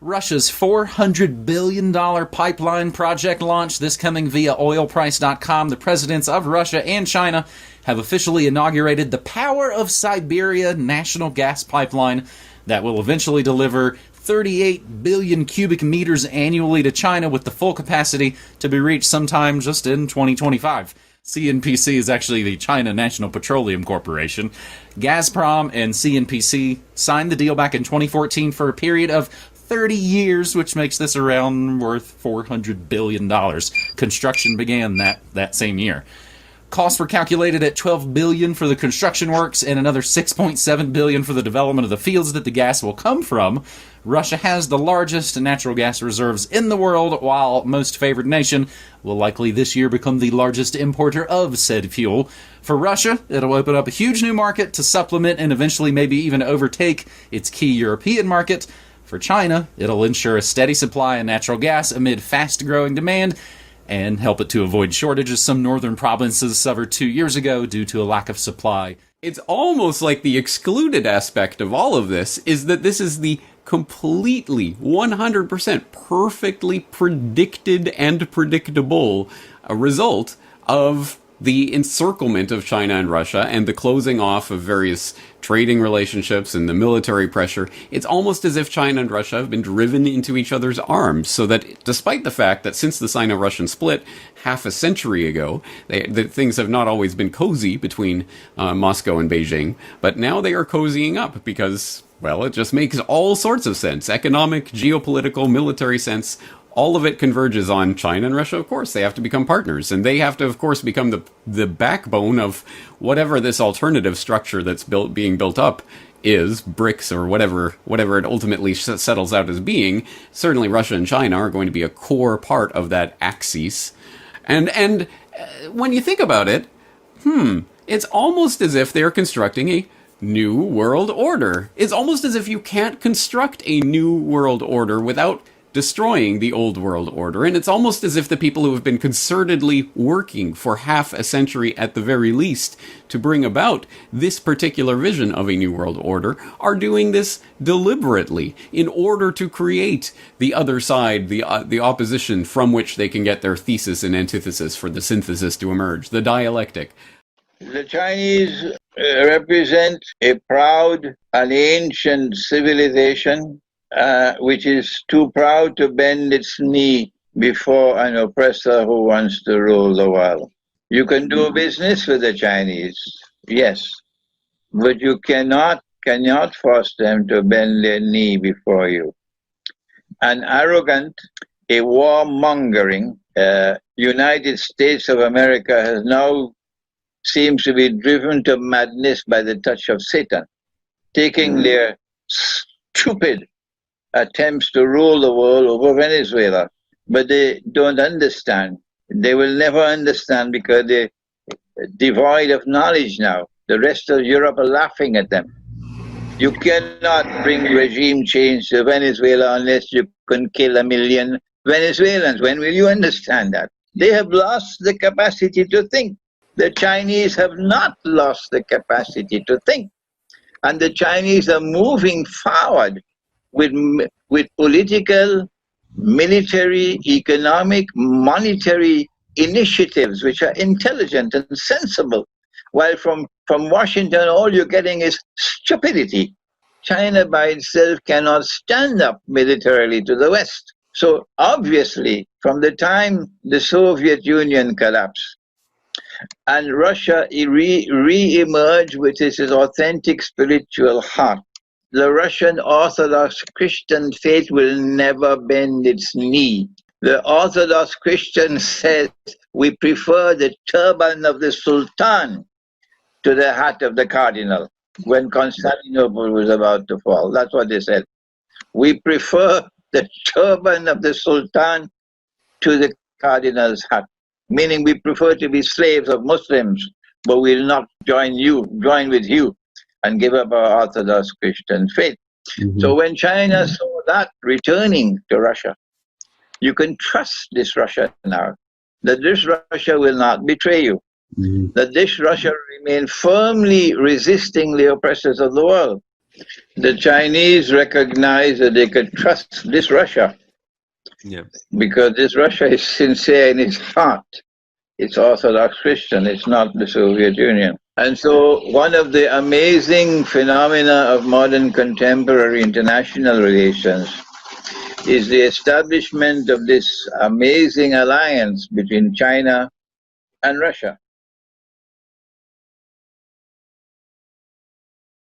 Russia's $400 billion pipeline project launch, this coming via oilprice.com. The presidents of Russia and China have officially inaugurated the Power of Siberia national gas pipeline that will eventually deliver 38 billion cubic meters annually to China, with the full capacity to be reached sometime just in 2025. CNPC is actually the China National Petroleum Corporation. Gazprom and CNPC signed the deal back in 2014 for a period of 30 years, which makes this around worth $400 billion. Construction began that same year. Costs were calculated at $12 billion for the construction works and another $6.7 billion for the development of the fields that the gas will come from. Russia has the largest natural gas reserves in the world, while most favored nation will likely this year become the largest importer of said fuel. For Russia, it'll open up a huge new market to supplement and eventually maybe even overtake its key European market. For China, it'll ensure a steady supply of natural gas amid fast-growing demand and help it to avoid shortages some northern provinces suffered 2 years ago due to a lack of supply. It's almost like the excluded aspect of all of this is that this is the completely 100% perfectly predicted and predictable result of the encirclement of China and Russia and the closing off of various trading relationships and the military pressure. It's almost as if China and Russia have been driven into each other's arms, so that despite the fact that since the Sino-Russian split half a century ago, that things have not always been cozy between Moscow and Beijing, but now they are cozying up because, well, it just makes all sorts of sense. Economic, geopolitical, military sense. All of it converges on China and Russia. Of course, they have to become partners, and they have to, of course, become the backbone of whatever this alternative structure that's being built up is, BRICS or whatever it ultimately settles out as being. Certainly, Russia and China are going to be a core part of that axis. And when you think about it, it's almost as if they're constructing a new world order. It's almost as if you can't construct a new world order without destroying the old world order, and it's almost as if the people who have been concertedly working for half a century at the very least to bring about this particular vision of a new world order are doing this deliberately in order to create the other side, the opposition from which they can get their thesis and antithesis for the synthesis to emerge, the dialectic. The Chinese represent a proud and ancient civilization which is too proud to bend its knee before an oppressor who wants to rule the world. You can do business with the Chinese, yes, but you cannot force them to bend their knee before you. An arrogant, a warmongering United States of America has now seems to be driven to madness by the touch of Satan, taking their stupid attempts to rule the world over Venezuela. But they don't understand. They will never understand because they're devoid of knowledge now. The rest of Europe are laughing at them. You cannot bring regime change to Venezuela unless you can kill 1 million Venezuelans. When will you understand that? They have lost the capacity to think. The Chinese have not lost the capacity to think. And the Chinese are moving forward with political, military, economic, monetary initiatives which are intelligent and sensible, while from Washington all you're getting is stupidity. China by itself cannot stand up militarily to the West. So obviously, from the time the Soviet Union collapsed and Russia re-emerged with its authentic spiritual heart, the Russian Orthodox Christian faith will never bend its knee. The Orthodox Christian says we prefer the turban of the Sultan to the hat of the cardinal when Constantinople was about to fall. That's what they said. We prefer the turban of the Sultan to the cardinal's hat, meaning we prefer to be slaves of Muslims, but we'll not join with you and give up our Orthodox Christian faith. Mm-hmm. So when China saw that returning to Russia, you can trust this Russia now, that this Russia will not betray you, that this Russia will remain firmly resisting the oppressors of the world. The Chinese recognized that they could trust this Russia Yeah. because this Russia is sincere in its heart. It's Orthodox Christian, it's not the Soviet Union. And so, one of the amazing phenomena of modern contemporary international relations is the establishment of this amazing alliance between China and Russia.